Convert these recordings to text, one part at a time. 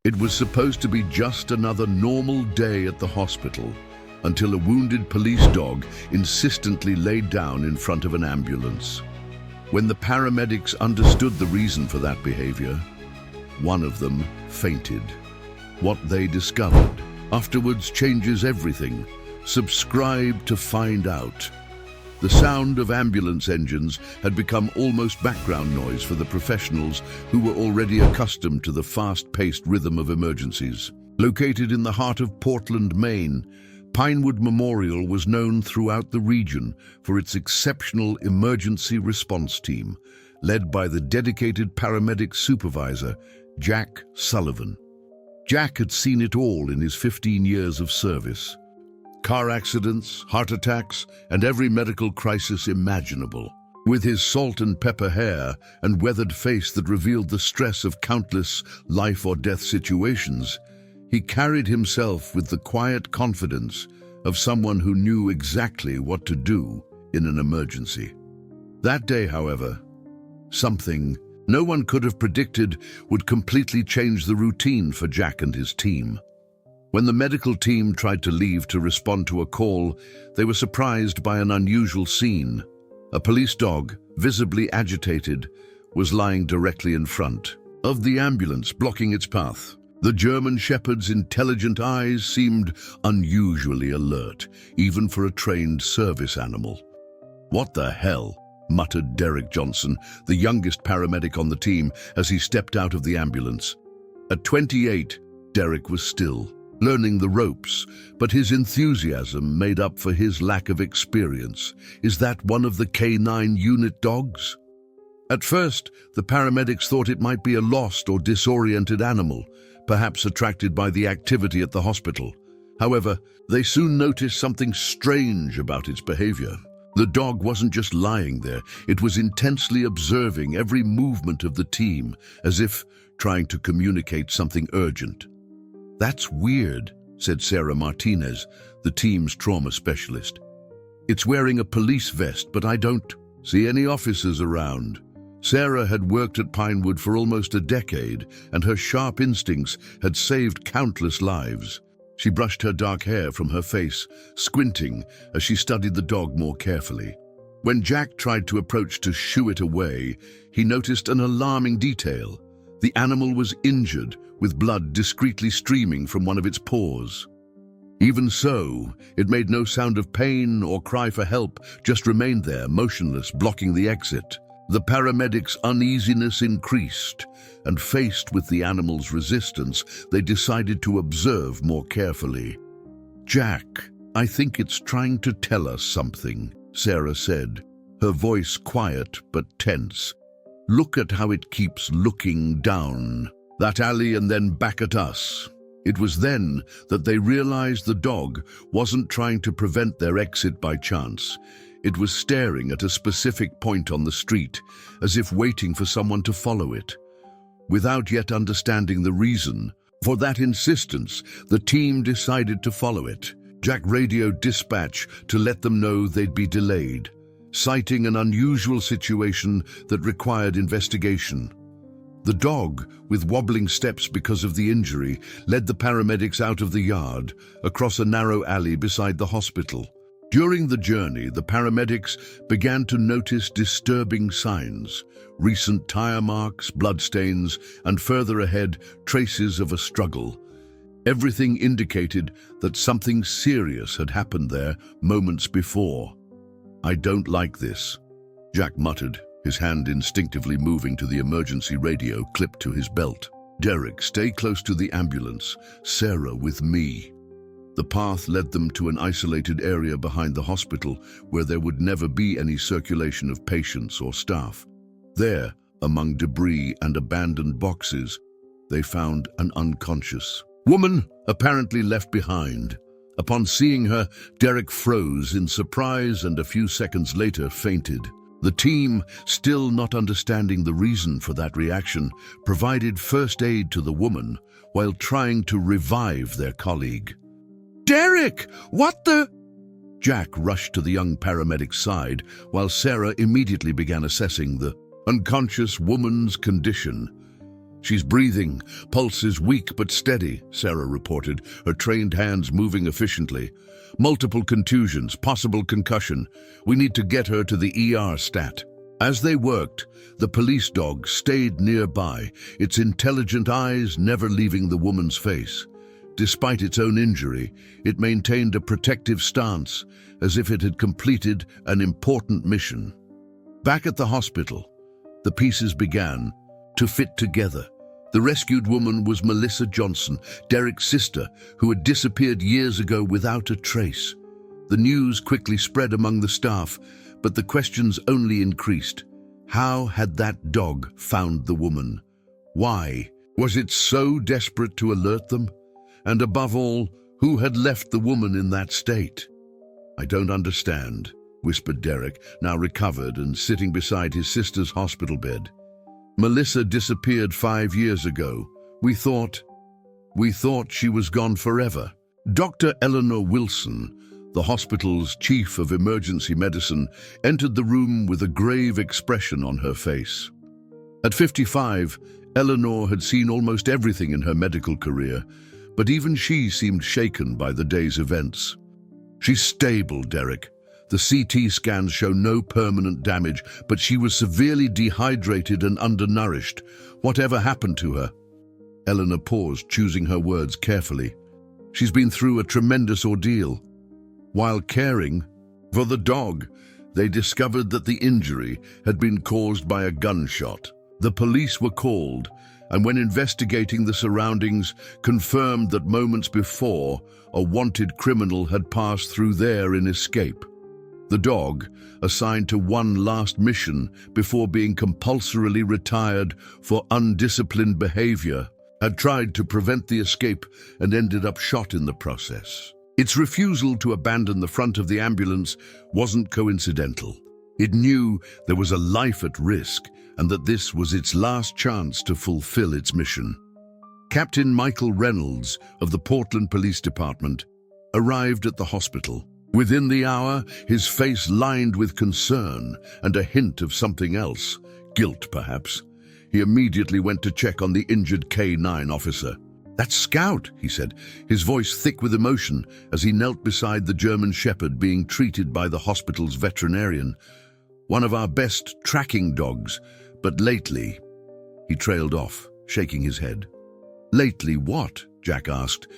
It was supposed to be just another normal day at the hospital until a wounded police dog insistently laid down in front of an ambulance. When the paramedics understood the reason for that behavior, one of them fainted. What they discovered afterwards changes everything. Subscribe to find out. The sound of ambulance engines had become almost background noise for the professionals who were already accustomed to the fast-paced rhythm of emergencies. Located in the heart of Portland, Maine, Pinewood Memorial was known throughout the region for its exceptional emergency response team, led by the dedicated paramedic supervisor, Jack Sullivan. Jack had seen it all in his 15 years of service. Car accidents, heart attacks, and every medical crisis imaginable. With his salt and pepper hair and weathered face that revealed the stress of countless life or death situations, he carried himself with the quiet confidence of someone who knew exactly what to do in an emergency. That day, however, something no one could have predicted would completely change the routine for Jack and his team. When the medical team tried to leave to respond to a call, they were surprised by an unusual scene. A police dog, visibly agitated, was lying directly in front of the ambulance, blocking its path. The German Shepherd's intelligent eyes seemed unusually alert, even for a trained service animal. "What the hell?" muttered Derek Johnson, the youngest paramedic on the team, as he stepped out of the ambulance. At 28, Derek was still learning the ropes, but his enthusiasm made up for his lack of experience. "Is that one of the K9 unit dogs?" At first, the paramedics thought it might be a lost or disoriented animal, perhaps attracted by the activity at the hospital. However, they soon noticed something strange about its behavior. The dog wasn't just lying there, it was intensely observing every movement of the team, as if trying to communicate something urgent. "That's weird," said Sarah Martinez, the team's trauma specialist. "It's wearing a police vest, but I don't see any officers around." Sarah had worked at Pinewood for almost a decade, and her sharp instincts had saved countless lives. She brushed her dark hair from her face, squinting as she studied the dog more carefully. When Jack tried to approach to shoo it away, he noticed an alarming detail. The animal was injured, with blood discreetly streaming from one of its paws. Even so, it made no sound of pain or cry for help, just remained there, motionless, blocking the exit. The paramedics' uneasiness increased, and faced with the animal's resistance, they decided to observe more carefully. "Jack, I think it's trying to tell us something," Sarah said, her voice quiet but tense. "Look at how it keeps looking down that alley and then back at us." It was then that they realized the dog wasn't trying to prevent their exit by chance. It was staring at a specific point on the street, as if waiting for someone to follow it. Without yet understanding the reason for that insistence, the team decided to follow it. Jack radioed dispatch to let them know they'd be delayed, citing an unusual situation that required investigation. The dog, with wobbling steps because of the injury, led the paramedics out of the yard, across a narrow alley beside the hospital. During the journey, the paramedics began to notice disturbing signs: recent tire marks, bloodstains, and further ahead, traces of a struggle. Everything indicated that something serious had happened there moments before. "I don't like this," Jack muttered, his hand instinctively moving to the emergency radio clipped to his belt. "Derek, stay close to the ambulance. Sarah with me." The path led them to an isolated area behind the hospital where there would never be any circulation of patients or staff. There, among debris and abandoned boxes, they found an unconscious woman, apparently left behind. Upon seeing her, Derek froze in surprise and a few seconds later fainted. The team, still not understanding the reason for that reaction, provided first aid to the woman while trying to revive their colleague. "Derek, what the—" Jack rushed to the young paramedic's side while Sarah immediately began assessing the unconscious woman's condition. "She's breathing. Pulse is weak but steady," Sarah reported, her trained hands moving efficiently. "Multiple contusions, possible concussion. We need to get her to the ER stat." As they worked, the police dog stayed nearby, its intelligent eyes never leaving the woman's face. Despite its own injury, it maintained a protective stance, as if it had completed an important mission. Back at the hospital, the pieces began to fit together. The rescued woman was Melissa Johnson, Derek's sister, who had disappeared years ago without a trace. The news quickly spread among the staff, but the questions only increased. How had that dog found the woman? Why? Was it so desperate to alert them? And above all, who had left the woman in that state? "I don't understand," whispered Derek, now recovered and sitting beside his sister's hospital bed. "Melissa disappeared 5 years ago. We thought she was gone forever." Dr. Eleanor Wilson, the hospital's chief of emergency medicine, entered the room with a grave expression on her face. At 55, Eleanor had seen almost everything in her medical career, but even she seemed shaken by the day's events. "She's stable, Derek. The CT scans show no permanent damage, but she was severely dehydrated and undernourished. Whatever happened to her?" Eleanor paused, choosing her words carefully. "She's been through a tremendous ordeal. While caring for the dog, they discovered that the injury had been caused by a gunshot. The police were called, and when investigating the surroundings, confirmed that moments before, a wanted criminal had passed through there in escape. The dog, assigned to one last mission before being compulsorily retired for undisciplined behavior, had tried to prevent the escape and ended up shot in the process. Its refusal to abandon the front of the ambulance wasn't coincidental. It knew there was a life at risk and that this was its last chance to fulfill its mission. Captain Michael Reynolds of the Portland Police Department arrived at the hospital. Within the hour, his face lined with concern and a hint of something else, guilt perhaps. He immediately went to check on the injured K-9 officer. "That's Scout," he said, his voice thick with emotion as he knelt beside the German Shepherd being treated by the hospital's veterinarian. "One of our best tracking dogs, but lately—" He trailed off, shaking his head. "Lately what?" Jack asked,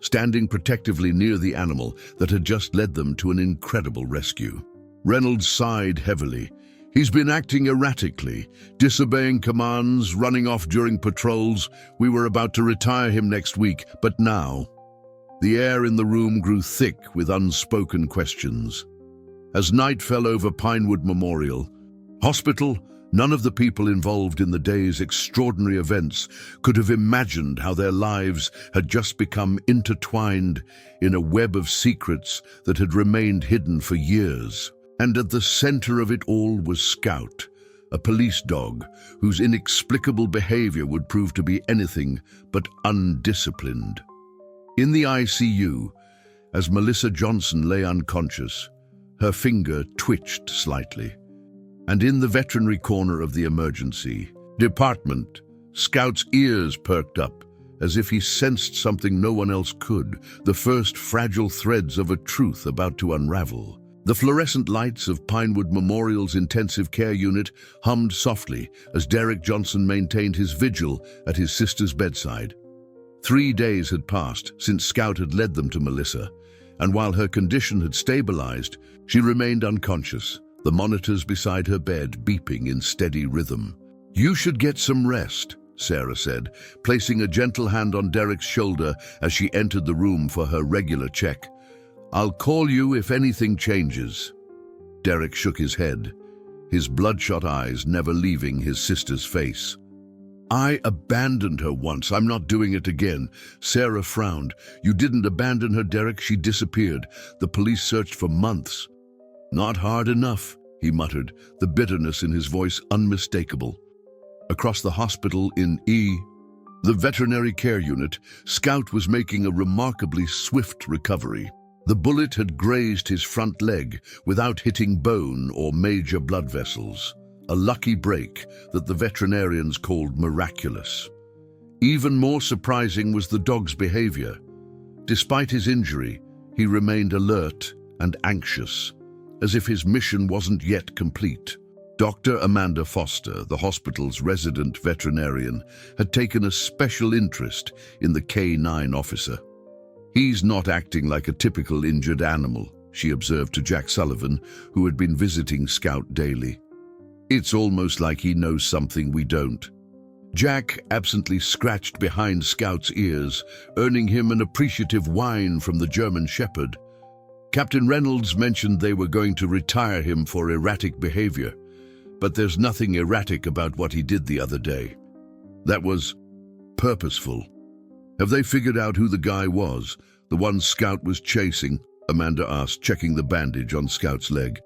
standing protectively near the animal that had just led them to an incredible rescue. Reynolds sighed heavily. "He's been acting erratically, disobeying commands, running off during patrols. We were about to retire him next week, but now—" The air in the room grew thick with unspoken questions. As night fell over Pinewood Memorial Hospital, none of the people involved in the day's extraordinary events could have imagined how their lives had just become intertwined in a web of secrets that had remained hidden for years. And at the center of it all was Scout, a police dog whose inexplicable behavior would prove to be anything but undisciplined. In the ICU, as Melissa Johnson lay unconscious, her finger twitched slightly. And in the veterinary corner of the emergency department, Scout's ears perked up, as if he sensed something no one else could, the first fragile threads of a truth about to unravel. The fluorescent lights of Pinewood Memorial's intensive care unit hummed softly as Derek Johnson maintained his vigil at his sister's bedside. 3 days had passed since Scout had led them to Melissa, and while her condition had stabilized, she remained unconscious, the monitors beside her bed beeping in steady rhythm. "You should get some rest," Sarah said, placing a gentle hand on Derek's shoulder as she entered the room for her regular check. "I'll call you if anything changes." Derek shook his head, his bloodshot eyes never leaving his sister's face. "I abandoned her once. I'm not doing it again." Sarah frowned. "You didn't abandon her, Derek. She disappeared. The police searched for months." "Not hard enough," he muttered, the bitterness in his voice unmistakable. Across the hospital in the veterinary care unit, Scout was making a remarkably swift recovery. The bullet had grazed his front leg without hitting bone or major blood vessels. A lucky break that the veterinarians called miraculous. Even more surprising was the dog's behavior. Despite his injury, he remained alert and anxious, as if his mission wasn't yet complete. Dr. Amanda Foster, the hospital's resident veterinarian, had taken a special interest in the K9 officer. "He's not acting like a typical injured animal," she observed to Jack Sullivan, who had been visiting Scout daily. "It's almost like he knows something we don't." Jack absently scratched behind Scout's ears, earning him an appreciative whine from the German Shepherd. Captain Reynolds mentioned they were going to retire him for erratic behavior, but there's nothing erratic about what he did the other day. That was purposeful. "Have they figured out who the guy was, the one Scout was chasing?" Amanda asked, checking the bandage on Scout's leg.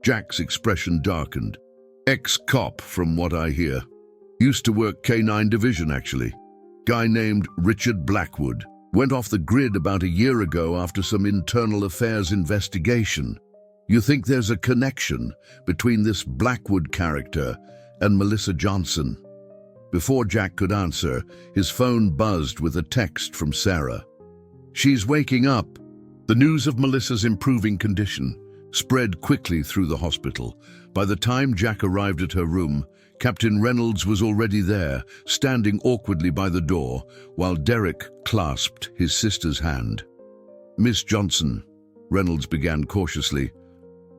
Jack's expression darkened. "Ex-cop, from what I hear. Used to work K9 Division, actually. Guy named Richard Blackwood. Went off the grid about a year ago after some internal affairs investigation. You think there's a connection between this Blackwood character and Melissa Johnson?" Before Jack could answer, his phone buzzed with a text from Sarah. "She's waking up." The news of Melissa's improving condition spread quickly through the hospital. By the time Jack arrived at her room, Captain Reynolds was already there, standing awkwardly by the door, while Derek clasped his sister's hand. "Miss Johnson," Reynolds began cautiously,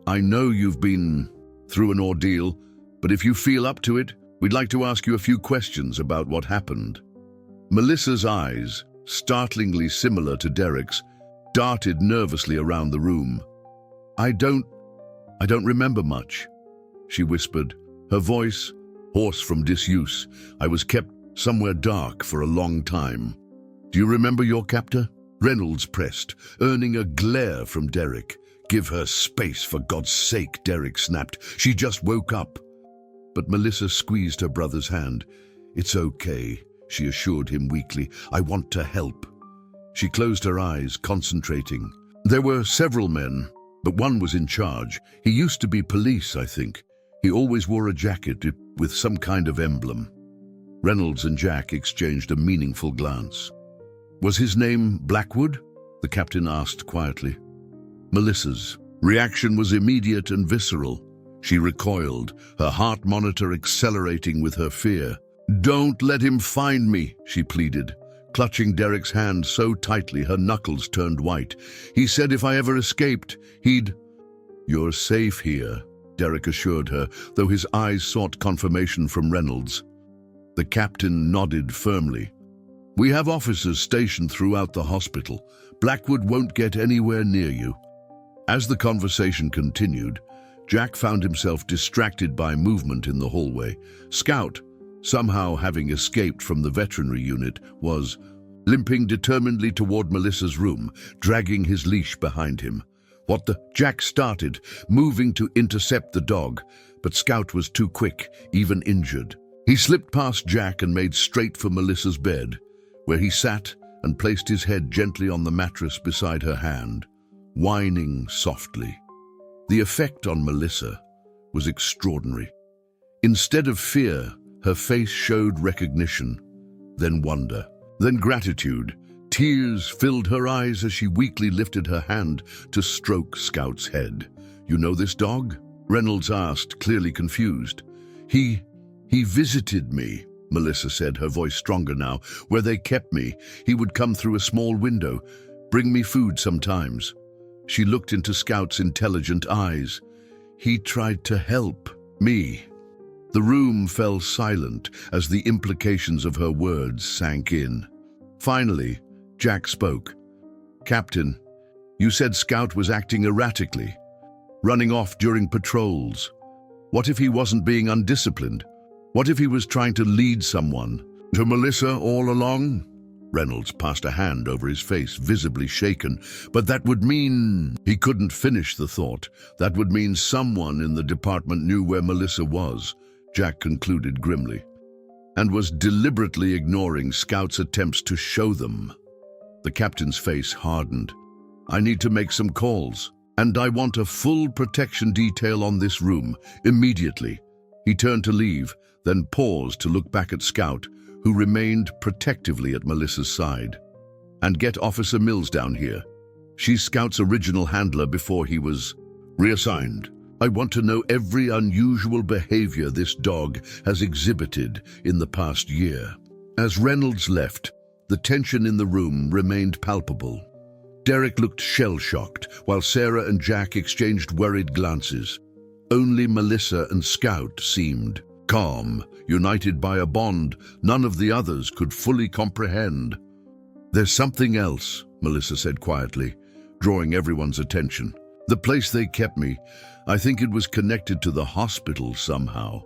"I know you've been through an ordeal, but if you feel up to it, we'd like to ask you a few questions about what happened." Melissa's eyes, startlingly similar to Derek's, darted nervously around the room. I don't remember much," she whispered, her voice hoarse from disuse. "I was kept somewhere dark for a long time." "Do you remember your captor?" Reynolds pressed, earning a glare from Derek. "Give her space, for God's sake," Derek snapped. "She just woke up." But Melissa squeezed her brother's hand. "It's okay," she assured him weakly. "I want to help." She closed her eyes, concentrating. "There were several men, but one was in charge. He used to be police, I think. He always wore a jacket with some kind of emblem." Reynolds and Jack exchanged a meaningful glance. "Was his name Blackwood?" the captain asked quietly. Melissa's reaction was immediate and visceral. She recoiled, her heart monitor accelerating with her fear. "Don't let him find me," she pleaded, clutching Derek's hand so tightly her knuckles turned white. "He said if I ever escaped, he'd—" "You're safe here," Derek assured her, though his eyes sought confirmation from Reynolds. The captain nodded firmly. "We have officers stationed throughout the hospital. Blackwood won't get anywhere near you." As the conversation continued, Jack found himself distracted by movement in the hallway. Scout, somehow having escaped from the veterinary unit, was limping determinedly toward Melissa's room, dragging his leash behind him. "What the—" Jack started, moving to intercept the dog, but Scout was too quick, even injured. He slipped past Jack and made straight for Melissa's bed, where he sat and placed his head gently on the mattress beside her hand, whining softly. The effect on Melissa was extraordinary. Instead of fear, her face showed recognition, then wonder, then gratitude. Tears filled her eyes as she weakly lifted her hand to stroke Scout's head. "You know this dog?" Reynolds asked, clearly confused. He visited me," Melissa said, her voice stronger now. "Where they kept me, he would come through a small window, bring me food sometimes." She looked into Scout's intelligent eyes. "He tried to help me." The room fell silent as the implications of her words sank in. Finally, Jack spoke. "Captain, you said Scout was acting erratically, running off during patrols. What if he wasn't being undisciplined? What if he was trying to lead someone? To Melissa all along?" Reynolds passed a hand over his face, visibly shaken. "But that would mean—" He couldn't finish the thought. "That would mean someone in the department knew where Melissa was," Jack concluded grimly, "and was deliberately ignoring Scout's attempts to show them." The captain's face hardened. "I need to make some calls, and I want a full protection detail on this room, immediately." He turned to leave, then paused to look back at Scout, who remained protectively at Melissa's side. "And get Officer Mills down here. She's Scout's original handler before he was reassigned. I want to know every unusual behavior this dog has exhibited in the past year." As Reynolds left, the tension in the room remained palpable. Derek looked shell-shocked, while Sarah and Jack exchanged worried glances. Only Melissa and Scout seemed calm, united by a bond none of the others could fully comprehend. "There's something else," Melissa said quietly, drawing everyone's attention. "The place they kept me, I think it was connected to the hospital somehow."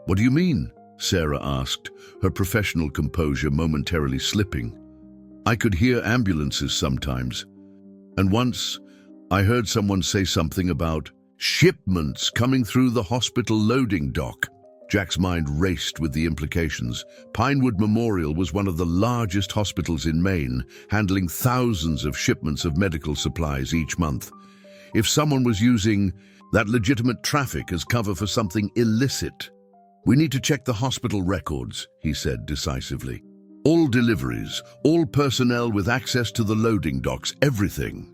"What do you mean?" Sarah asked, her professional composure momentarily slipping. "I could hear ambulances sometimes. And once, I heard someone say something about shipments coming through the hospital loading dock." Jack's mind raced with the implications. Pinewood Memorial was one of the largest hospitals in Maine, handling thousands of shipments of medical supplies each month. If someone was using that legitimate traffic as cover for something illicit, "We need to check the hospital records," he said decisively. "All deliveries, all personnel with access to the loading docks, everything."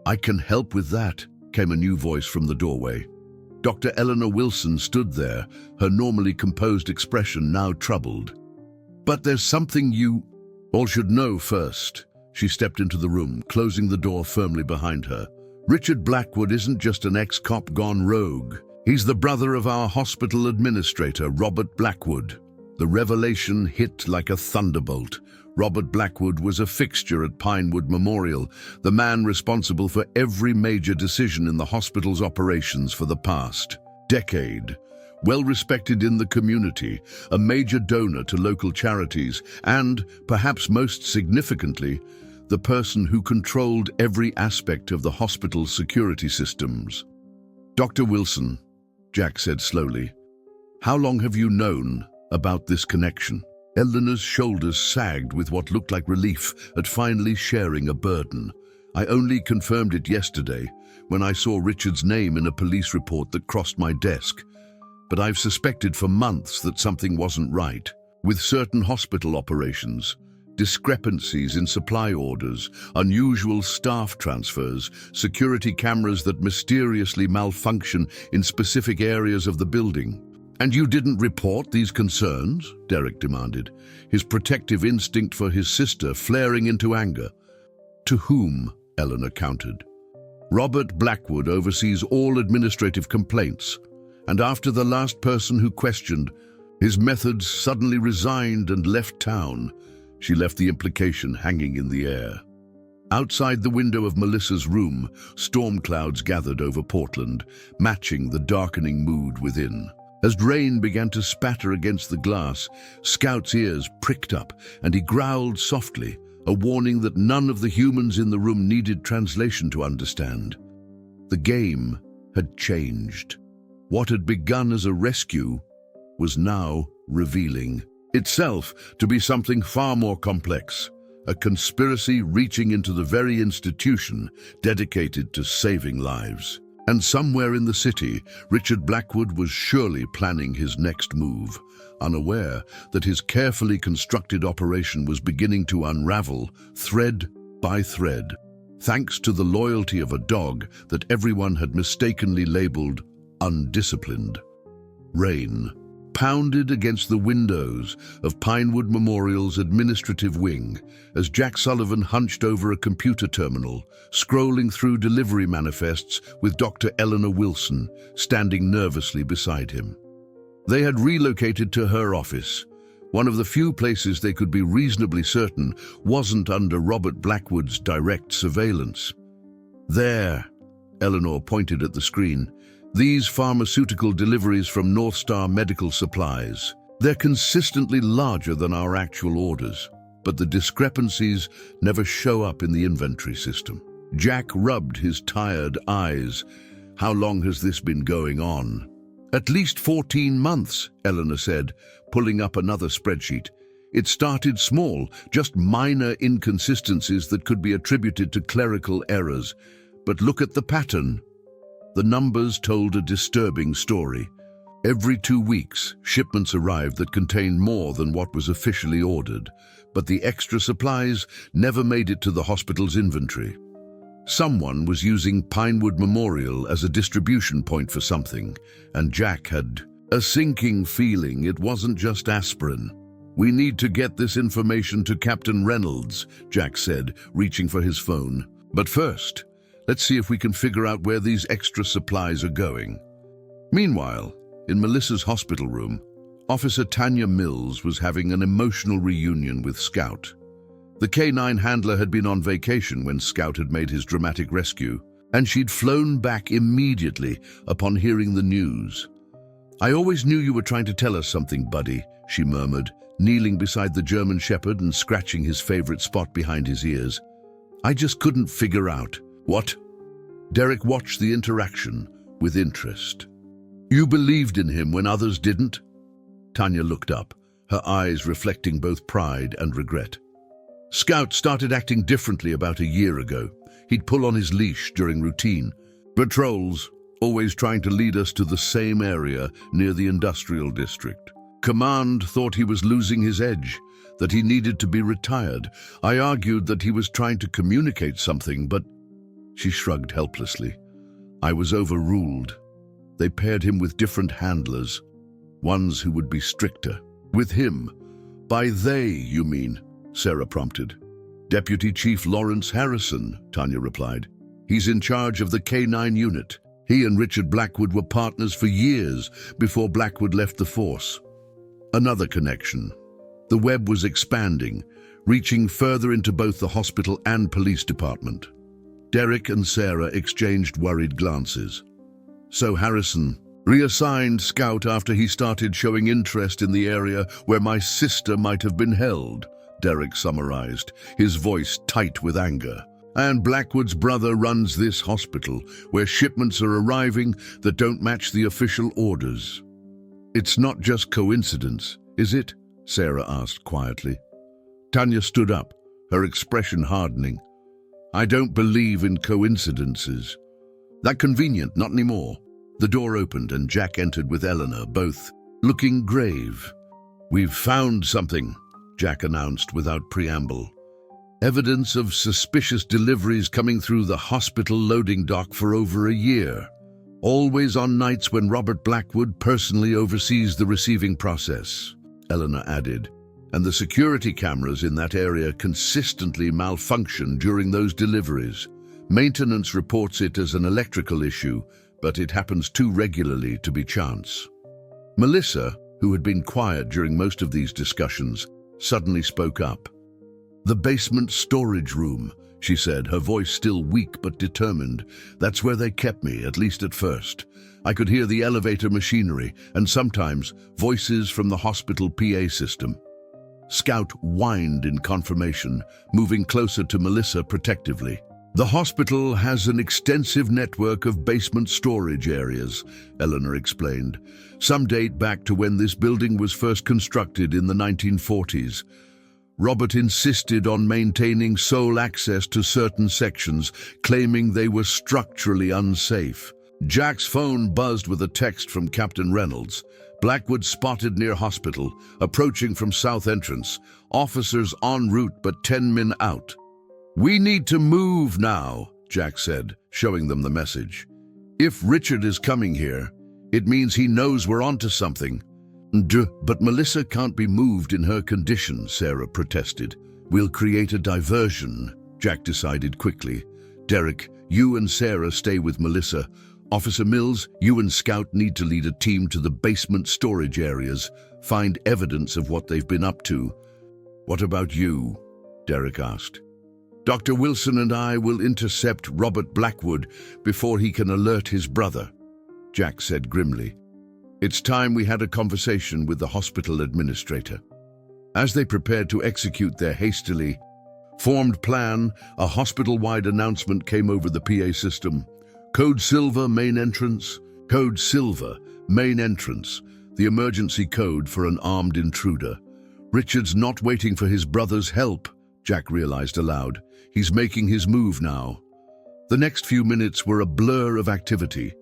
"I can help with that," came a new voice from the doorway. Dr. Eleanor Wilson stood there, her normally composed expression now troubled. "But there's something you all should know first." She stepped into the room, closing the door firmly behind her. "Richard Blackwood isn't just an ex-cop gone rogue. He's the brother of our hospital administrator, Robert Blackwood." The revelation hit like a thunderbolt. Robert Blackwood was a fixture at Pinewood Memorial, the man responsible for every major decision in the hospital's operations for the past decade. Well respected in the community, a major donor to local charities, and, perhaps most significantly, the person who controlled every aspect of the hospital's security systems. "Dr. Wilson," Jack said slowly, "how long have you known about this connection?" Eleanor's shoulders sagged with what looked like relief at finally sharing a burden. "I only confirmed it yesterday, when I saw Richard's name in a police report that crossed my desk. But I've suspected for months that something wasn't right. With certain hospital operations, discrepancies in supply orders, unusual staff transfers, security cameras that mysteriously malfunction in specific areas of the building." "And you didn't report these concerns?" Derek demanded, his protective instinct for his sister flaring into anger. "To whom?" Eleanor countered. "Robert Blackwood oversees all administrative complaints, and after the last person who questioned his methods suddenly resigned and left town," she left the implication hanging in the air. Outside the window of Melissa's room, storm clouds gathered over Portland, matching the darkening mood within. As rain began to spatter against the glass, Scout's ears pricked up, and he growled softly, a warning that none of the humans in the room needed translation to understand. The game had changed. What had begun as a rescue was now revealing itself to be something far more complex, a conspiracy reaching into the very institution dedicated to saving lives. And somewhere in the city, Richard Blackwood was surely planning his next move, unaware that his carefully constructed operation was beginning to unravel thread by thread, thanks to the loyalty of a dog that everyone had mistakenly labeled undisciplined. Rain pounded against the windows of Pinewood Memorial's administrative wing as Jack Sullivan hunched over a computer terminal, scrolling through delivery manifests with Dr. Eleanor Wilson standing nervously beside him. They had relocated to her office, one of the few places they could be reasonably certain wasn't under Robert Blackwood's direct surveillance. "There," Eleanor pointed at the screen, "these pharmaceutical deliveries from North Star Medical Supplies. They're consistently larger than our actual orders, but the discrepancies never show up in the inventory system." Jack rubbed his tired eyes. "How long has this been going on?" "At least 14 months, Eleanor said, pulling up another spreadsheet. "It started small, just minor inconsistencies that could be attributed to clerical errors. But look at the pattern." The numbers told a disturbing story. Every 2 weeks, shipments arrived that contained more than what was officially ordered, but the extra supplies never made it to the hospital's inventory. Someone was using Pinewood Memorial as a distribution point for something, and Jack had a sinking feeling it wasn't just aspirin. "We need to get this information to Captain Reynolds," Jack said, reaching for his phone. "But first, let's see if we can figure out where these extra supplies are going." Meanwhile, in Melissa's hospital room, Officer Tanya Mills was having an emotional reunion with Scout. The K-9 handler had been on vacation when Scout had made his dramatic rescue, and she'd flown back immediately upon hearing the news. "I always knew you were trying to tell us something, buddy," she murmured, kneeling beside the German shepherd and scratching his favorite spot behind his ears. "I just couldn't figure out." "What?" Derek watched the interaction with interest. "You believed in him when others didn't?" Tanya looked up, her eyes reflecting both pride and regret. "Scout started acting differently about a year ago. He'd pull on his leash during routine patrols, always trying to lead us to the same area near the industrial district. Command thought he was losing his edge, that he needed to be retired. I argued that he was trying to communicate something, but..." She shrugged helplessly. "I was overruled. They paired him with different handlers, ones who would be stricter. With him." "By they, you mean?" Sarah prompted. "Deputy Chief Lawrence Harrison," Tanya replied. "He's in charge of the K-9 unit. He and Richard Blackwood were partners for years before Blackwood left the force." Another connection. The web was expanding, reaching further into both the hospital and police department. Derek and Sarah exchanged worried glances. "So Harrison reassigned Scout after he started showing interest in the area where my sister might have been held," Derek summarized, his voice tight with anger. "And Blackwood's brother runs this hospital, where shipments are arriving that don't match the official orders." "It's not just coincidence, is it?" Sarah asked quietly. Tanya stood up, her expression hardening. "I don't believe in coincidences." "That convenient, not anymore." The door opened and Jack entered with Eleanor, both looking grave. "We've found something," Jack announced without preamble. "Evidence of suspicious deliveries coming through the hospital loading dock for over a year. Always on nights when Robert Blackwood personally oversees the receiving process," Eleanor added. "And the security cameras in that area consistently malfunction during those deliveries. Maintenance reports it as an electrical issue, but it happens too regularly to be chance." Melissa, who had been quiet during most of these discussions, suddenly spoke up. "The basement storage room," she said, her voice still weak but determined. "That's where they kept me, at least at first. I could hear the elevator machinery and sometimes voices from the hospital PA system." Scout whined in confirmation, moving closer to Melissa protectively. "The hospital has an extensive network of basement storage areas," Eleanor explained. "Some date back to when this building was first constructed in the 1940s. Robert insisted on maintaining sole access to certain sections, claiming they were structurally unsafe." Jack's phone buzzed with a text from Captain Reynolds. "Blackwood spotted near hospital, approaching from south entrance. Officers en route but 10 men out." "We need to move now," Jack said, showing them the message. "If Richard is coming here, it means he knows we're onto something." But Melissa can't be moved in her condition," Sarah protested. "We'll create a diversion," Jack decided quickly. "Derek, you and Sarah stay with Melissa. Officer Mills, you and Scout need to lead a team to the basement storage areas, find evidence of what they've been up to." "What about you?" Derek asked. "Dr. Wilson and I will intercept Robert Blackwood before he can alert his brother," Jack said grimly. It's time we had a conversation with the hospital administrator. As they prepared to execute their hastily formed plan, a hospital-wide announcement came over the PA system. "Code Silver, main entrance. Code Silver, main entrance." The emergency code for an armed intruder. "Richard's not waiting for his brother's help," Jack realized aloud. "He's making his move now." The next few minutes were a blur of activity.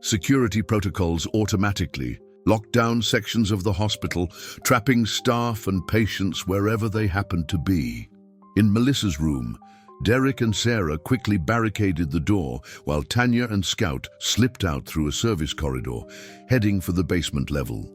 Security protocols automatically locked down sections of the hospital, trapping staff and patients wherever they happened to be. In Melissa's room, Derek and Sarah quickly barricaded the door while Tanya and Scout slipped out through a service corridor, heading for the basement level.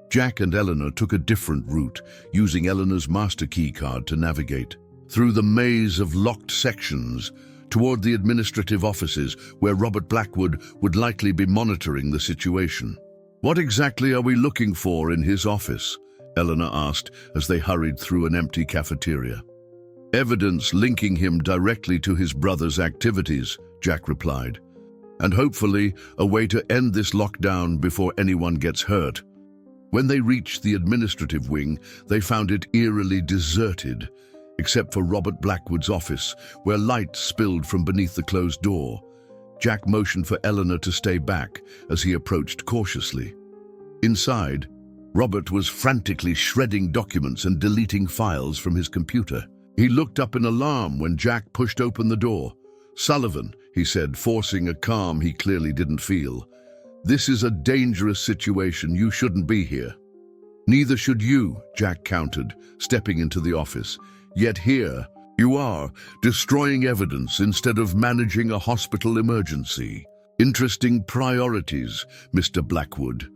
Jack and Eleanor took a different route, using Eleanor's master key card to navigate through the maze of locked sections toward the administrative offices where Robert Blackwood would likely be monitoring the situation. "What exactly are we looking for in his office?" Eleanor asked as they hurried through an empty cafeteria. "Evidence linking him directly to his brother's activities," Jack replied. "And hopefully a way to end this lockdown before anyone gets hurt." When they reached the administrative wing, they found it eerily deserted, except for Robert Blackwood's office, where light spilled from beneath the closed door. Jack motioned for Eleanor to stay back as he approached cautiously. Inside, Robert was frantically shredding documents and deleting files from his computer. He looked up in alarm when Jack pushed open the door. "Sullivan," he said, forcing a calm he clearly didn't feel. "This is a dangerous situation. You shouldn't be here." "Neither should you," Jack countered, stepping into the office. "Yet here you are, destroying evidence instead of managing a hospital emergency. Interesting priorities, Mr. Blackwood."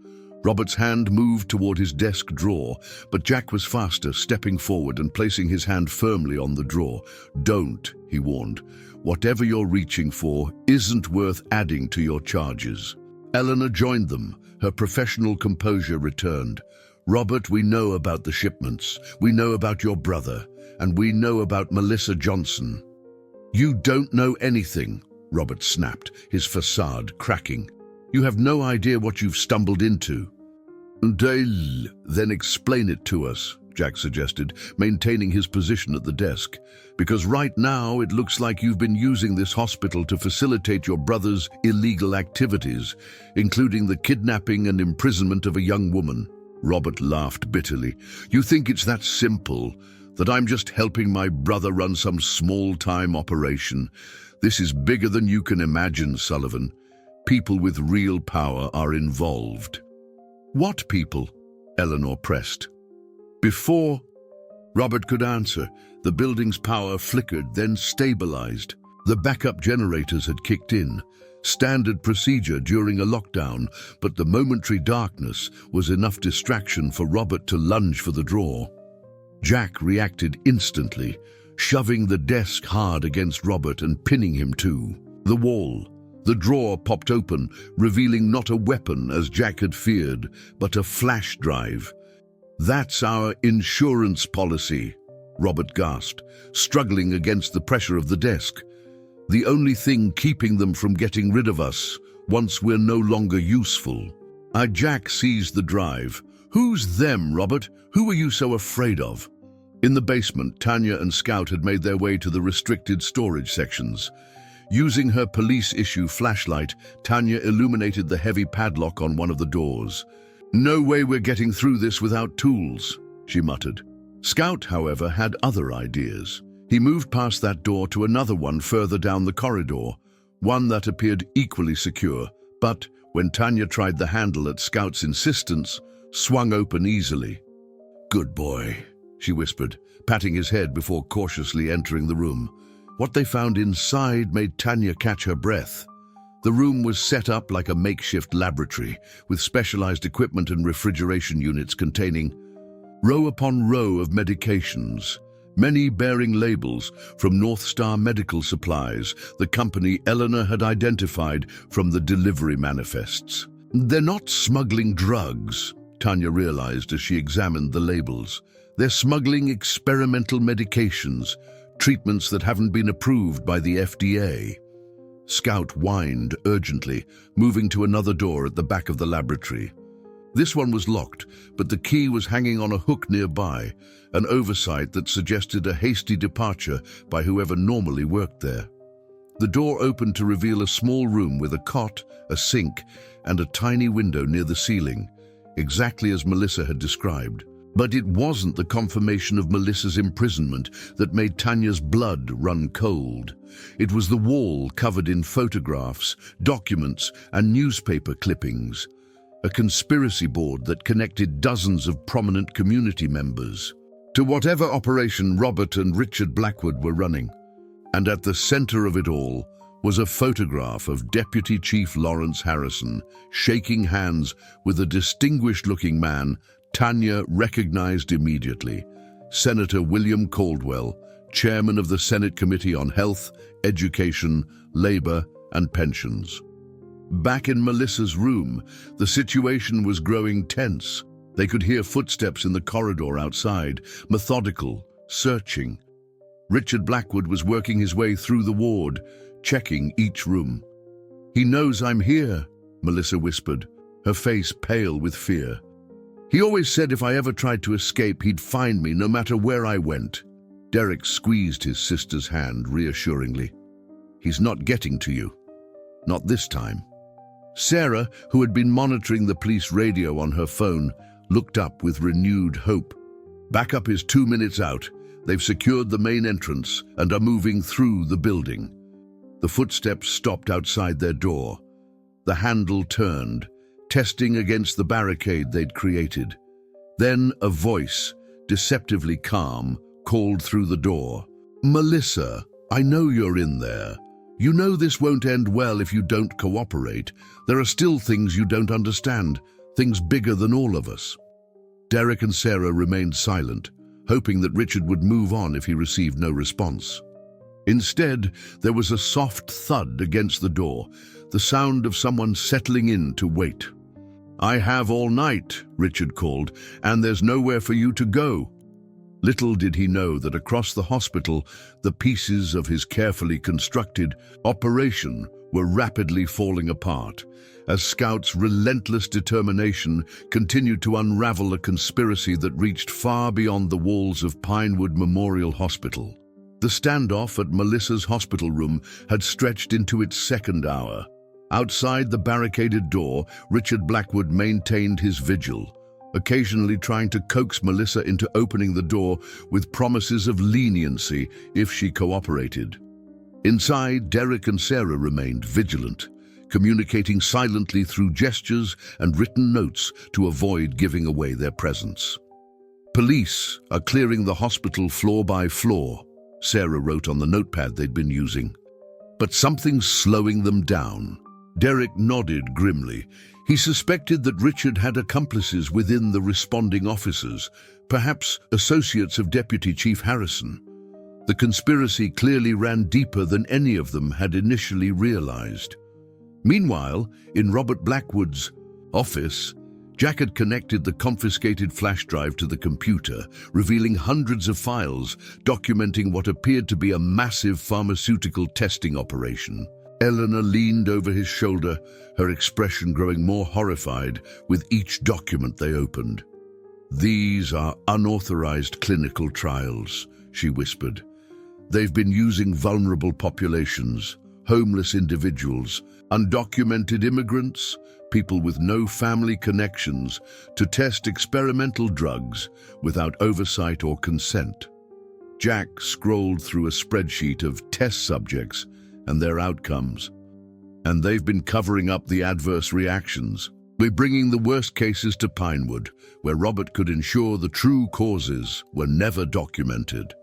Robert's hand moved toward his desk drawer, but Jack was faster, stepping forward and placing his hand firmly on the drawer. "Don't," he warned. "Whatever you're reaching for isn't worth adding to your charges." Eleanor joined them. Her professional composure returned. "Robert, we know about the shipments. We know about your brother. And we know about Melissa Johnson." "You don't know anything," Robert snapped, his facade cracking. "You have no idea what you've stumbled into." "Then explain it to us," Jack suggested, maintaining his position at the desk. "Because right now it looks like you've been using this hospital to facilitate your brother's illegal activities, including the kidnapping and imprisonment of a young woman." Robert laughed bitterly. "You think it's that simple, that I'm just helping my brother run some small-time operation? This is bigger than you can imagine, Sullivan. People with real power are involved." "What people?" Eleanor pressed. Before Robert could answer, the building's power flickered, then stabilized. The backup generators had kicked in, standard procedure during a lockdown, but the momentary darkness was enough distraction for Robert to lunge for the drawer. Jack reacted instantly, shoving the desk hard against Robert and pinning him to the wall. The drawer popped open, revealing not a weapon, as Jack had feared, but a flash drive. "That's our insurance policy," Robert gasped, struggling against the pressure of the desk. "The only thing keeping them from getting rid of us once we're no longer useful." Jack seized the drive. "Who's them, Robert? Who are you so afraid of?" In the basement, Tanya and Scout had made their way to the restricted storage sections. Using her police-issue flashlight, Tanya illuminated the heavy padlock on one of the doors. "No way we're getting through this without tools," she muttered. Scout, however, had other ideas. He moved past that door to another one further down the corridor, one that appeared equally secure, but, when Tanya tried the handle at Scout's insistence, swung open easily. "Good boy," she whispered, patting his head before cautiously entering the room. What they found inside made Tanya catch her breath. The room was set up like a makeshift laboratory, with specialized equipment and refrigeration units containing row upon row of medications, many bearing labels from North Star Medical Supplies, the company Eleanor had identified from the delivery manifests. "They're not smuggling drugs," Tanya realized as she examined the labels. "They're smuggling experimental medications, treatments that haven't been approved by the FDA." Scout whined urgently, moving to another door at the back of the laboratory. This one was locked, but the key was hanging on a hook nearby, an oversight that suggested a hasty departure by whoever normally worked there. The door opened to reveal a small room with a cot, a sink, and a tiny window near the ceiling, exactly as Melissa had described. But it wasn't the confirmation of Melissa's imprisonment that made Tanya's blood run cold. It was the wall covered in photographs, documents, and newspaper clippings. a conspiracy board that connected dozens of prominent community members to whatever operation Robert and Richard Blackwood were running. And at the center of it all was a photograph of Deputy Chief Lawrence Harrison shaking hands with a distinguished-looking man Tanya recognized immediately, Senator William Caldwell, chairman of the Senate Committee on Health, Education, Labor, and Pensions. Back in Melissa's room, the situation was growing tense. They could hear footsteps in the corridor outside, methodical, searching. Richard Blackwood was working his way through the ward, checking each room. "He knows I'm here," Melissa whispered, her face pale with fear. "He always said if I ever tried to escape, he'd find me no matter where I went." Derek squeezed his sister's hand reassuringly. "He's not getting to you. Not this time." Sarah, who had been monitoring the police radio on her phone, looked up with renewed hope. "Backup is 2 minutes out. They've secured the main entrance and are moving through the building." The footsteps stopped outside their door. The handle turned, testing against the barricade they'd created. Then a voice, deceptively calm, called through the door. "Melissa, I know you're in there. You know this won't end well if you don't cooperate. There are still things you don't understand, things bigger than all of us." Derek and Sarah remained silent, hoping that Richard would move on if he received no response. Instead, there was a soft thud against the door, the sound of someone settling in to wait. "I have all night," Richard called, "and there's nowhere for you to go." Little did he know that across the hospital, the pieces of his carefully constructed operation were rapidly falling apart, as Scout's relentless determination continued to unravel a conspiracy that reached far beyond the walls of Pinewood Memorial Hospital. The standoff at Melissa's hospital room had stretched into its second hour. Outside the barricaded door, Richard Blackwood maintained his vigil, occasionally trying to coax Melissa into opening the door with promises of leniency if she cooperated. Inside, Derek and Sarah remained vigilant, communicating silently through gestures and written notes to avoid giving away their presence. "Police are clearing the hospital floor by floor," Sarah wrote on the notepad they'd been using. "But something's slowing them down." Derek nodded grimly. He suspected that Richard had accomplices within the responding officers, perhaps associates of Deputy Chief Harrison. The conspiracy clearly ran deeper than any of them had initially realized. Meanwhile, in Robert Blackwood's office, Jack had connected the confiscated flash drive to the computer, revealing hundreds of files documenting what appeared to be a massive pharmaceutical testing operation. Eleanor leaned over his shoulder, her expression growing more horrified with each document they opened. "These are unauthorized clinical trials," she whispered. "They've been using vulnerable populations, homeless individuals, undocumented immigrants, people with no family connections, to test experimental drugs without oversight or consent." Jack scrolled through a spreadsheet of test subjects and their outcomes. "And they've been covering up the adverse reactions. We're bringing the worst cases to Pinewood, where Robert could ensure the true causes were never documented."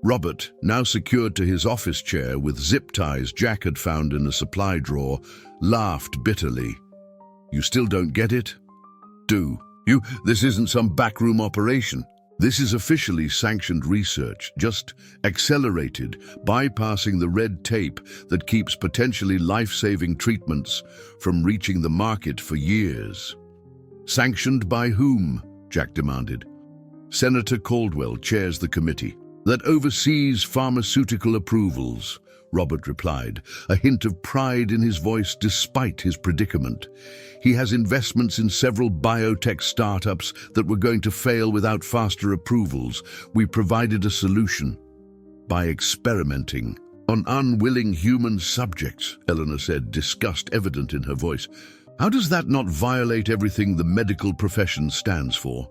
Robert, now secured to his office chair with zip ties Jack had found in a supply drawer, laughed bitterly. "You still don't get it? This isn't some backroom operation. This is officially sanctioned research, just accelerated, bypassing the red tape that keeps potentially life-saving treatments from reaching the market for years." "Sanctioned by whom?" Jack demanded. "Senator Caldwell chairs the committee that oversees pharmaceutical approvals," Robert replied, a hint of pride in his voice despite his predicament. "He has investments in several biotech startups that were going to fail without faster approvals. We provided a solution by experimenting on unwilling human subjects," Eleanor said, disgust evident in her voice. "How does that not violate everything the medical profession stands for?"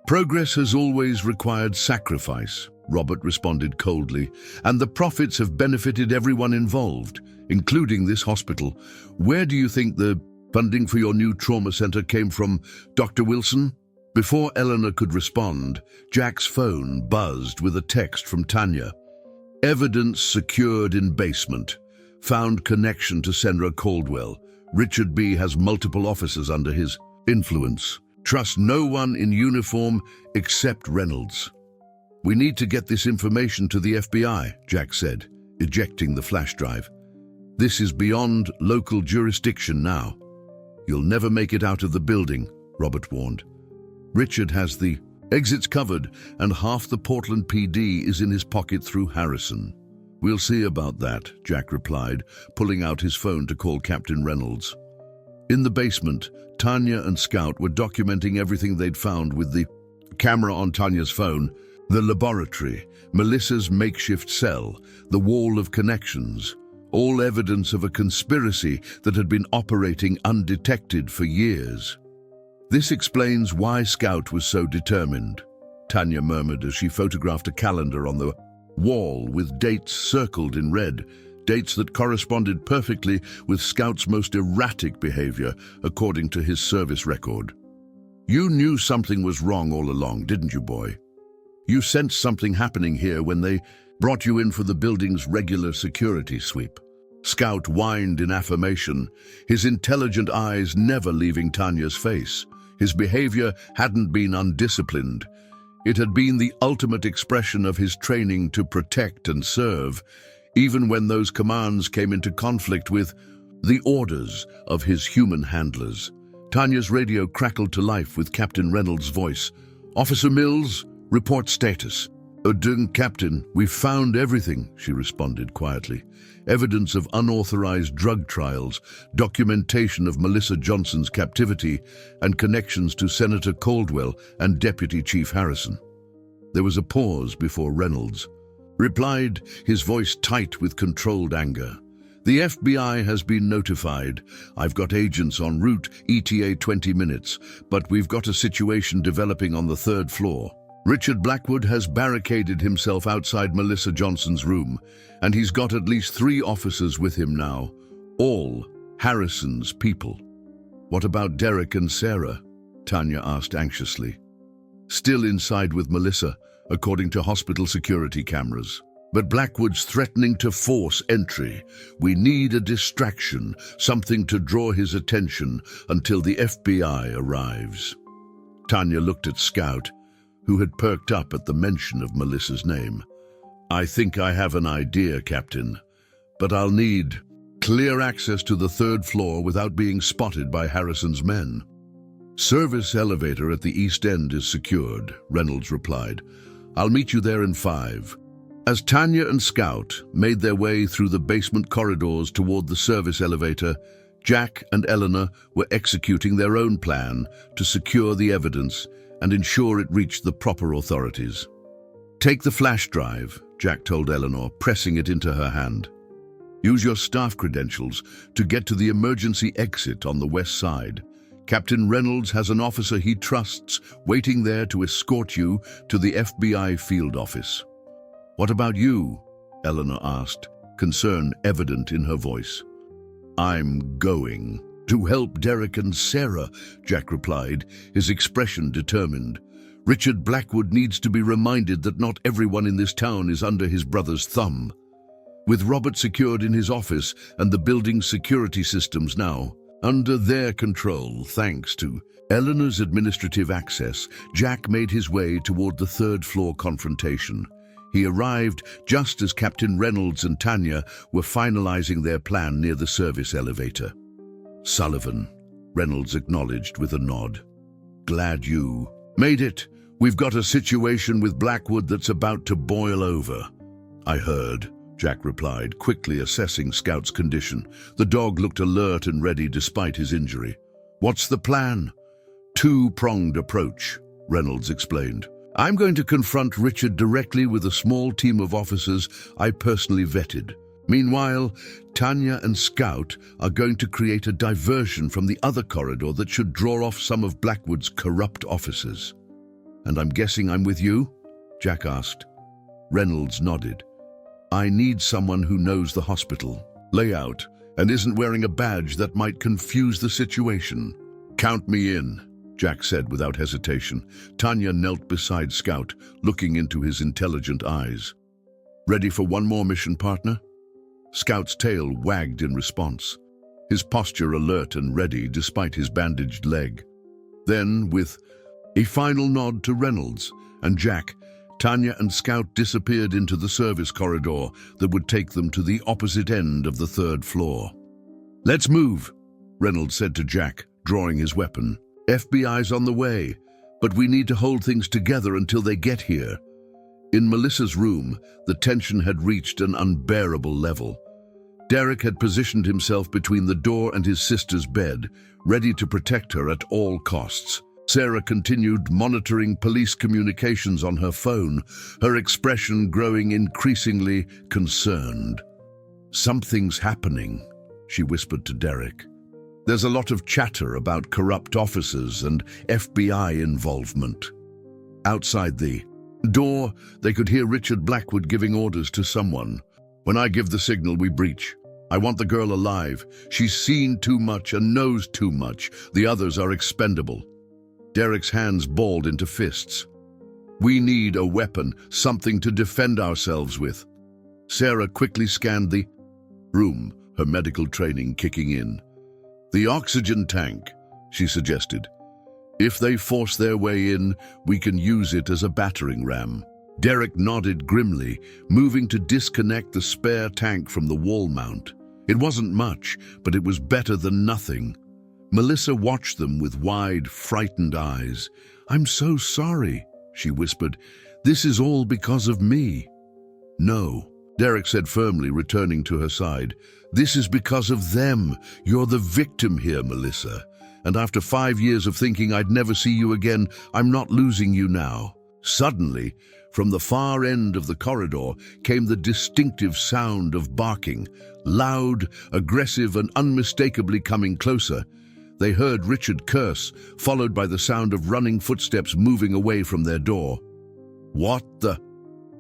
"Progress has always required sacrifice," Robert responded coldly, "and the profits have benefited everyone involved, including this hospital. Where do you think the Funding for your new trauma center came from Dr. Wilson? Before Eleanor could respond, Jack's phone buzzed with a text from Tanya. Evidence secured in basement. Found connection to Senra Caldwell. Richard B. has multiple officers under his influence. Trust no one in uniform except Reynolds. We need to get this information to the FBI, Jack said, ejecting the flash drive. This is beyond local jurisdiction now. You'll never make it out of the building, Robert warned. Richard has the exits covered, and half the Portland PD is in his pocket through Harrison. We'll see about that, Jack replied, pulling out his phone to call Captain Reynolds. In the basement, Tanya and Scout were documenting everything they'd found with the camera on Tanya's phone, the laboratory, Melissa's makeshift cell, the wall of connections, all evidence of a conspiracy that had been operating undetected for years. This explains why Scout was so determined, Tanya murmured as she photographed a calendar on the wall with dates circled in red, dates that corresponded perfectly with Scout's most erratic behavior, according to his service record. You knew something was wrong all along, didn't you, boy? You sensed something happening here when they brought you in for the building's regular security sweep. Scout whined in affirmation, his intelligent eyes never leaving Tanya's face. His behavior hadn't been undisciplined. It had been the ultimate expression of his training to protect and serve, even when those commands came into conflict with the orders of his human handlers. Tanya's radio crackled to life with Captain Reynolds' voice. Officer Mills, report status. Captain, we've found everything, she responded quietly. Evidence of unauthorized drug trials, documentation of Melissa Johnson's captivity, and connections to Senator Caldwell and Deputy Chief Harrison. There was a pause before Reynolds replied, his voice tight with controlled anger. The FBI has been notified. I've got agents en route, ETA 20 minutes, but we've got a situation developing on the 3rd floor. Richard Blackwood has barricaded himself outside Melissa Johnson's room, and he's got at least 3 officers with him now, all Harrison's people. What about Derek and Sarah? Tanya asked anxiously. Still inside with Melissa, according to hospital security cameras. But Blackwood's threatening to force entry. We need a distraction, something to draw his attention until the FBI arrives. Tanya looked at Scout, who had perked up at the mention of Melissa's name. I think I have an idea, Captain, but I'll need clear access to the 3rd floor without being spotted by Harrison's men. Service elevator at the east end is secured, Reynolds replied. I'll meet you there in 5. As Tanya and Scout made their way through the basement corridors toward the service elevator, Jack and Eleanor were executing their own plan to secure the evidence and ensure it reached the proper authorities. Take the flash drive, Jack told Eleanor, pressing it into her hand. Use your staff credentials to get to the emergency exit on the west side. Captain Reynolds has an officer he trusts waiting there to escort you to the FBI field office. What about you? Eleanor asked, concern evident in her voice. I'm going. To help Derek and Sarah, Jack replied, his expression determined. Richard Blackwood needs to be reminded that not everyone in this town is under his brother's thumb. With Robert secured in his office and the building's security systems now under their control, thanks to Eleanor's administrative access, Jack made his way toward the 3rd floor confrontation. He arrived just as Captain Reynolds and Tanya were finalizing their plan near the service elevator. Sullivan, Reynolds acknowledged with a nod. Glad you made it. We've got a situation with Blackwood that's about to boil over. I heard, Jack replied, quickly assessing Scout's condition. The dog looked alert and ready despite his injury. What's the plan? 2-pronged approach, Reynolds explained. I'm going to confront Richard directly with a small team of officers I personally vetted. Meanwhile, Tanya and Scout are going to create a diversion from the other corridor that should draw off some of Blackwood's corrupt officers. And I'm guessing I'm with you? Jack asked. Reynolds nodded. I need someone who knows the hospital layout, and isn't wearing a badge that might confuse the situation. Count me in, Jack said without hesitation. Tanya knelt beside Scout, looking into his intelligent eyes. Ready for one more mission, partner? Scout's tail wagged in response, his posture alert and ready despite his bandaged leg. Then, with a final nod to Reynolds and Jack, Tanya and Scout disappeared into the service corridor that would take them to the opposite end of the 3rd floor. Let's move, Reynolds said to Jack, drawing his weapon. FBI's on the way, but we need to hold things together until they get here. In Melissa's room, the tension had reached an unbearable level. Derek had positioned himself between the door and his sister's bed, ready to protect her at all costs. Sarah continued monitoring police communications on her phone, her expression growing increasingly concerned. Something's happening, she whispered to Derek. There's a lot of chatter about corrupt officers and FBI involvement. Outside the door, they could hear Richard Blackwood giving orders to someone. When I give the signal, we breach. I want the girl alive. She's seen too much and knows too much. The others are expendable. Derek's hands balled into fists. We need a weapon, something to defend ourselves with. Sarah quickly scanned the room, her medical training kicking in. The oxygen tank, she suggested. If they force their way in, we can use it as a battering ram. Derek nodded grimly, moving to disconnect the spare tank from the wall mount. It wasn't much, but it was better than nothing. Melissa watched them with wide, frightened eyes. I'm so sorry, she whispered. This is all because of me. No, Derek said firmly, returning to her side. This is because of them. You're the victim here, Melissa. And after 5 years of thinking I'd never see you again, I'm not losing you now. Suddenly, from the far end of the corridor came the distinctive sound of barking, loud, aggressive, and unmistakably coming closer. They heard Richard curse, followed by the sound of running footsteps moving away from their door. What the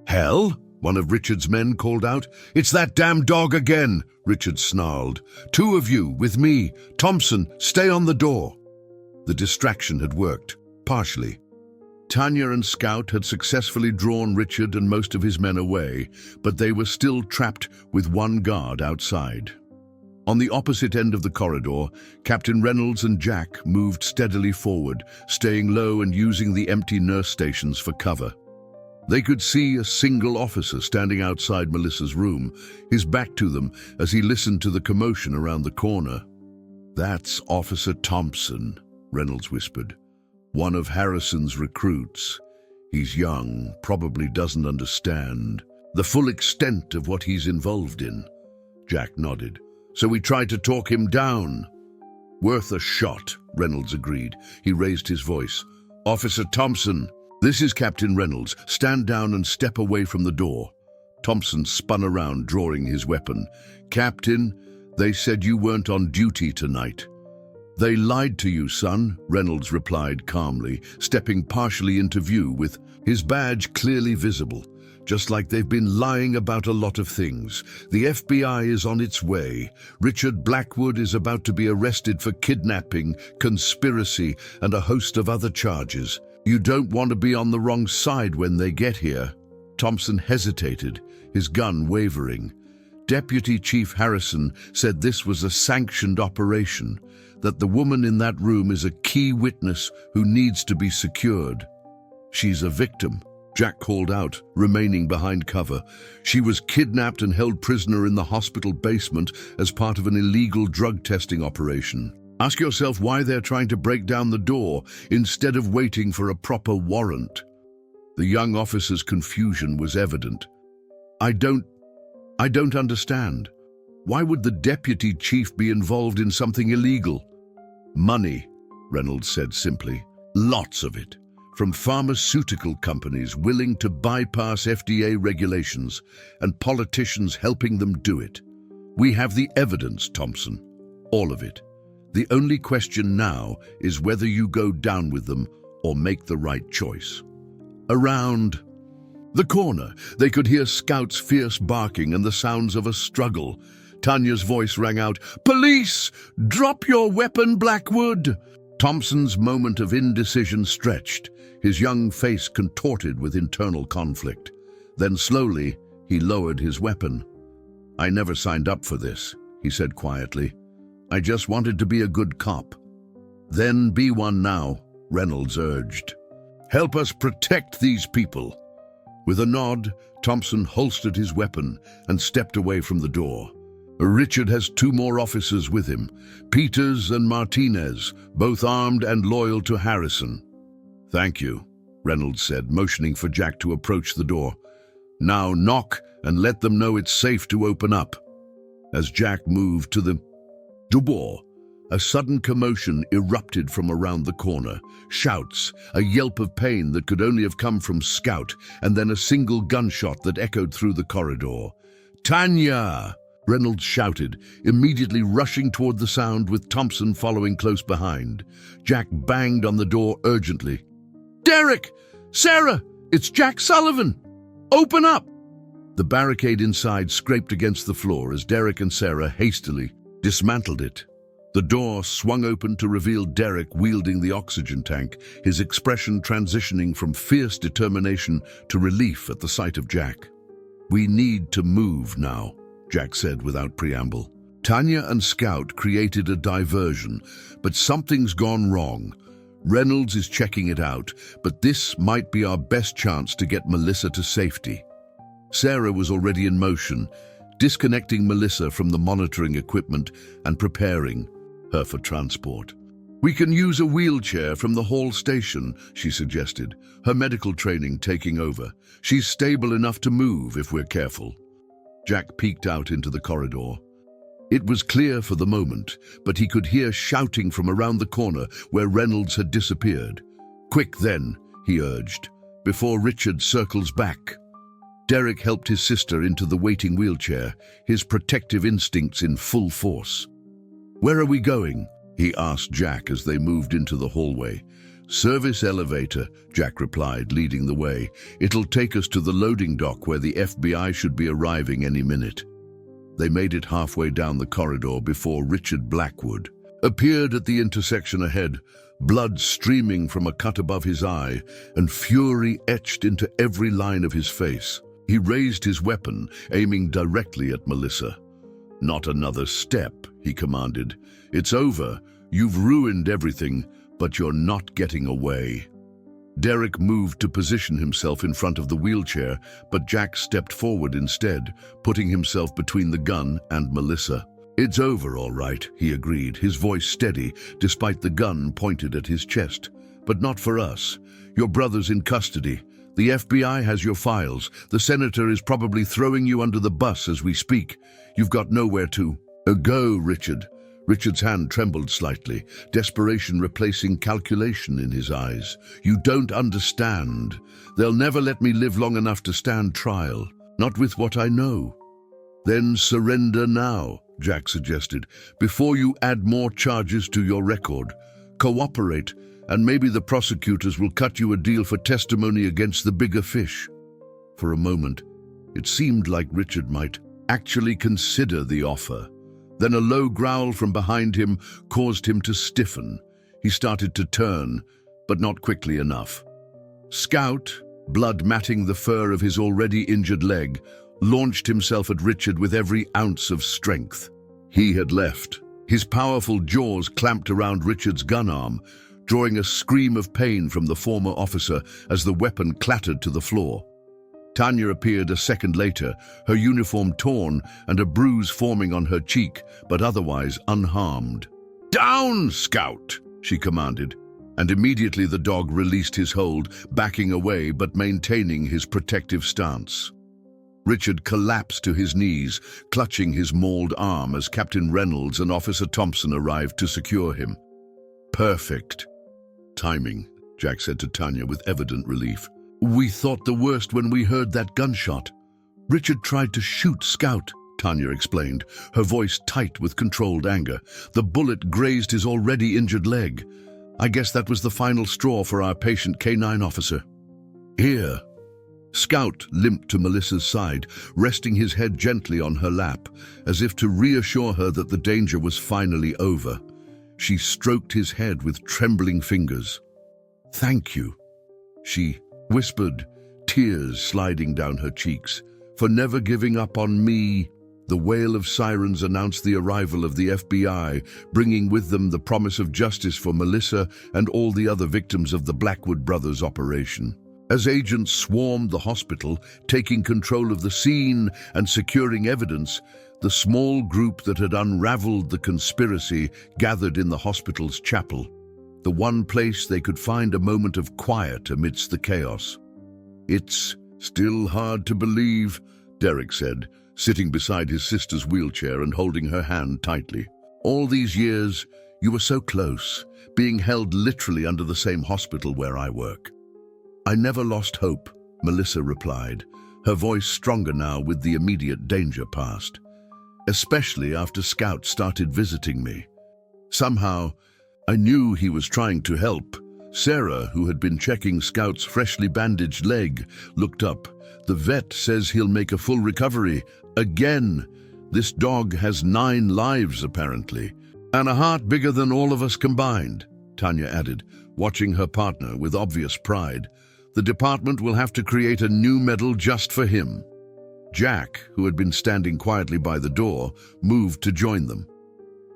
hell? One of Richard's men called out. It's that damn dog again, Richard snarled. 2 of you, with me. Thompson, stay on the door. The distraction had worked, partially. Tanya and Scout had successfully drawn Richard and most of his men away, but they were still trapped with one guard outside. On the opposite end of the corridor, Captain Reynolds and Jack moved steadily forward, staying low and using the empty nurse stations for cover. They could see a single officer standing outside Melissa's room, his back to them as he listened to the commotion around the corner. That's Officer Thompson, Reynolds whispered. One of Harrison's recruits. He's young, probably doesn't understand the full extent of what he's involved in. Jack nodded. So we tried to talk him down. Worth a shot, Reynolds agreed. He raised his voice. Officer Thompson, this is Captain Reynolds. Stand down and step away from the door. Thompson spun around, drawing his weapon. Captain, they said you weren't on duty tonight. They lied to you, son, Reynolds replied calmly, stepping partially into view with his badge clearly visible. Just like they've been lying about a lot of things. The FBI is on its way. Richard Blackwood is about to be arrested for kidnapping, conspiracy, and a host of other charges. You don't want to be on the wrong side when they get here. Thompson hesitated, his gun wavering. Deputy Chief Harrison said this was a sanctioned operation, that the woman in that room is a key witness who needs to be secured. She's a victim, Jack called out, remaining behind cover. She was kidnapped and held prisoner in the hospital basement as part of an illegal drug testing operation. Ask yourself why they're trying to break down the door instead of waiting for a proper warrant. The young officer's confusion was evident. I don't understand. Why would the deputy chief be involved in something illegal? Money, Reynolds said simply. Lots of it. From pharmaceutical companies willing to bypass FDA regulations and politicians helping them do it. We have the evidence, Thompson. All of it. The only question now is whether you go down with them or make the right choice. Around the corner, they could hear Scout's fierce barking and the sounds of a struggle. Tanya's voice rang out, "Police! Drop your weapon, Blackwood!" Thompson's moment of indecision stretched, his young face contorted with internal conflict. Then slowly, he lowered his weapon. "I never signed up for this," he said quietly. "I just wanted to be a good cop." "Then be one now," Reynolds urged. "Help us protect these people." With a nod, Thompson holstered his weapon and stepped away from the door. Richard has 2 more officers with him, Peters and Martinez, both armed and loyal to Harrison. "Thank you," Reynolds said, motioning for Jack to approach the door. "Now knock and let them know it's safe to open up." As Jack moved to the door, a sudden commotion erupted from around the corner. Shouts, a yelp of pain that could only have come from Scout, and then a single gunshot that echoed through the corridor. "Tanya!" Reynolds shouted, immediately rushing toward the sound with Thompson following close behind. Jack banged on the door urgently. "Derek! Sarah! It's Jack Sullivan! Open up!" The barricade inside scraped against the floor as Derek and Sarah hastily dismantled it. The door swung open to reveal Derek wielding the oxygen tank, his expression transitioning from fierce determination to relief at the sight of Jack. "We need to move now," Jack said without preamble. "Tanya and Scout created a diversion, but something's gone wrong. Reynolds is checking it out, but this might be our best chance to get Melissa to safety." Sarah was already in motion, disconnecting Melissa from the monitoring equipment and preparing her for transport. "We can use a wheelchair from the hall station," she suggested, her medical training taking over. "She's stable enough to move if we're careful." Jack peeked out into the corridor. It was clear for the moment, but he could hear shouting from around the corner where Reynolds had disappeared. "Quick then," he urged, "before Richard circles back." Derek helped his sister into the waiting wheelchair, his protective instincts in full force. "Where are we going?" he asked Jack as they moved into the hallway. "Service elevator," Jack replied, leading the way. "It'll take us to the loading dock where the FBI should be arriving any minute." They made it halfway down the corridor before Richard Blackwood appeared at the intersection ahead, blood streaming from a cut above his eye and fury etched into every line of his face. He raised his weapon, aiming directly at Melissa. "Not another step," he commanded. "It's over. You've ruined everything, but you're not getting away." Derek moved to position himself in front of the wheelchair, but Jack stepped forward instead, putting himself between the gun and Melissa. "It's over, all right," he agreed, his voice steady, despite the gun pointed at his chest. "But not for us. Your brother's in custody. The FBI has your files. The senator is probably throwing you under the bus as we speak. You've got nowhere to go, Richard." Richard's hand trembled slightly, desperation replacing calculation in his eyes. "You don't understand. They'll never let me live long enough to stand trial. Not with what I know." "Then surrender now," Jack suggested, "before you add more charges to your record. Cooperate, and maybe the prosecutors will cut you a deal for testimony against the bigger fish." For a moment, it seemed like Richard might actually consider the offer. Then a low growl from behind him caused him to stiffen. He started to turn, but not quickly enough. Scout, blood matting the fur of his already injured leg, launched himself at Richard with every ounce of strength. He had left. His powerful jaws clamped around Richard's gun arm, drawing a scream of pain from the former officer as the weapon clattered to the floor. Tanya appeared a second later, her uniform torn and a bruise forming on her cheek, but otherwise unharmed. "Down, Scout!" she commanded, and immediately the dog released his hold, backing away but maintaining his protective stance. Richard collapsed to his knees, clutching his mauled arm as Captain Reynolds and Officer Thompson arrived to secure him. "Perfect timing," Jack said to Tanya with evident relief. "We thought the worst when we heard that gunshot." "Richard tried to shoot Scout," Tanya explained, her voice tight with controlled anger. "The bullet grazed his already injured leg. I guess that was the final straw for our patient K9 officer." "Here." Scout limped to Melissa's side, resting his head gently on her lap, as if to reassure her that the danger was finally over. She stroked his head with trembling fingers. "Thank you," she whispered, tears sliding down her cheeks, "for never giving up on me." The wail of sirens announced the arrival of the FBI, bringing with them the promise of justice for Melissa and all the other victims of the Blackwood Brothers operation. As agents swarmed the hospital, taking control of the scene and securing evidence, the small group that had unraveled the conspiracy gathered in the hospital's chapel, the one place they could find a moment of quiet amidst the chaos. "It's still hard to believe," Derek said, sitting beside his sister's wheelchair and holding her hand tightly. "All these years, you were so close, being held literally under the same hospital where I work." "I never lost hope," Melissa replied, her voice stronger now with the immediate danger past. "Especially after Scout started visiting me. Somehow, I knew he was trying to help." Sarah, who had been checking Scout's freshly bandaged leg, looked up. "The vet says he'll make a full recovery. Again. This dog has 9 lives, apparently. And a heart bigger than all of us combined," Tanya added, watching her partner with obvious pride. "The department will have to create a new medal just for him." Jack, who had been standing quietly by the door, moved to join them.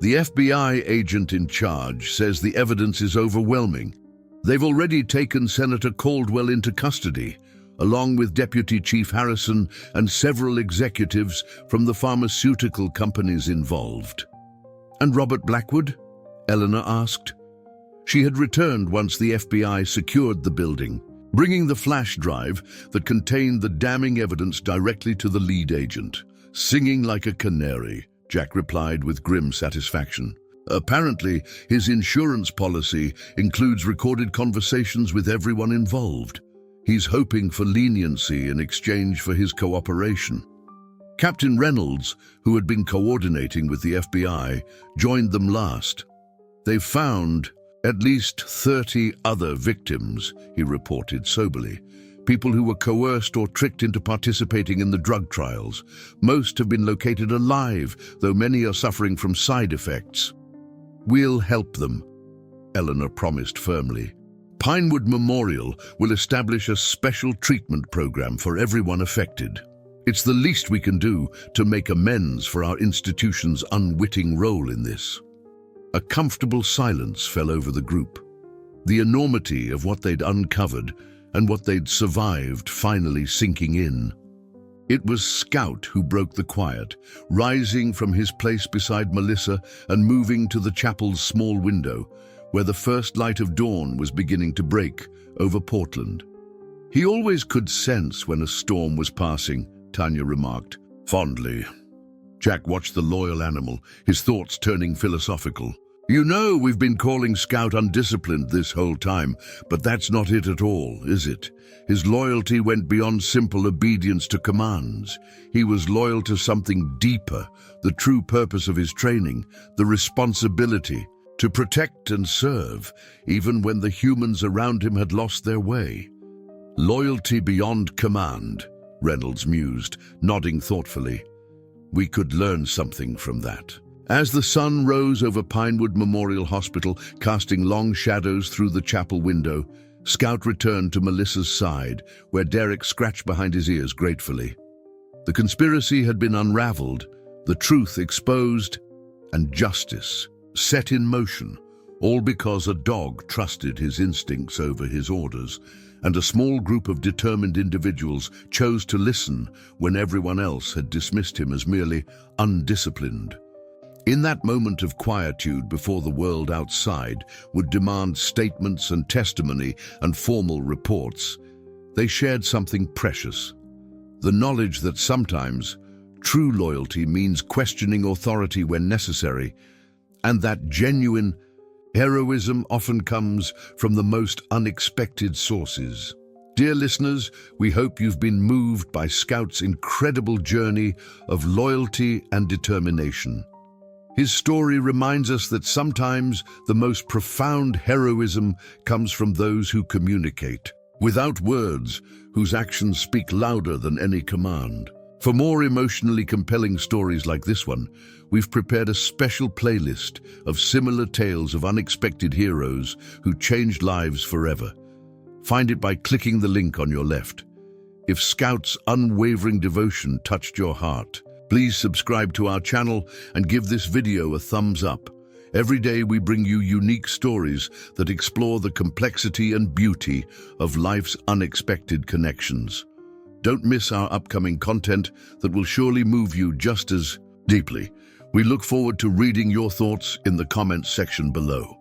"The FBI agent in charge says the evidence is overwhelming. They've already taken Senator Caldwell into custody, along with Deputy Chief Harrison and several executives from the pharmaceutical companies involved." "And Robert Blackwood?" Eleanor asked. She had returned once the FBI secured the building, bringing the flash drive that contained the damning evidence directly to the lead agent. "Singing like a canary," Jack replied with grim satisfaction. "Apparently, his insurance policy includes recorded conversations with everyone involved. He's hoping for leniency in exchange for his cooperation." Captain Reynolds, who had been coordinating with the FBI, joined them last. "They've found at least 30 other victims," he reported soberly. "People who were coerced or tricked into participating in the drug trials. Most have been located alive, though many are suffering from side effects." "We'll help them," Eleanor promised firmly. "Pinewood Memorial will establish a special treatment program for everyone affected. It's the least we can do to make amends for our institution's unwitting role in this." A comfortable silence fell over the group. The enormity of what they'd uncovered and what they'd survived finally sinking in. It was Scout who broke the quiet, rising from his place beside Melissa and moving to the chapel's small window, where the first light of dawn was beginning to break over Portland. "He always could sense when a storm was passing," Tanya remarked fondly. Jack watched the loyal animal, his thoughts turning philosophical. "You know, we've been calling Scout undisciplined this whole time, but that's not it at all, is it? His loyalty went beyond simple obedience to commands. He was loyal to something deeper, the true purpose of his training, the responsibility to protect and serve, even when the humans around him had lost their way." "Loyalty beyond command," Reynolds mused, nodding thoughtfully. "We could learn something from that." As the sun rose over Pinewood Memorial Hospital, casting long shadows through the chapel window, Scout returned to Melissa's side, where Derek scratched behind his ears gratefully. The conspiracy had been unraveled, the truth exposed, and justice set in motion, all because a dog trusted his instincts over his orders, and a small group of determined individuals chose to listen when everyone else had dismissed him as merely undisciplined. In that moment of quietude before the world outside would demand statements and testimony and formal reports, they shared something precious. The knowledge that sometimes true loyalty means questioning authority when necessary, and that genuine heroism often comes from the most unexpected sources. Dear listeners, we hope you've been moved by Scout's incredible journey of loyalty and determination. His story reminds us that sometimes the most profound heroism comes from those who communicate, without words, whose actions speak louder than any command. For more emotionally compelling stories like this one, we've prepared a special playlist of similar tales of unexpected heroes who changed lives forever. Find it by clicking the link on your left. If Scout's unwavering devotion touched your heart, please subscribe to our channel and give this video a thumbs up. Every day we bring you unique stories that explore the complexity and beauty of life's unexpected connections. Don't miss our upcoming content that will surely move you just as deeply. We look forward to reading your thoughts in the comments section below.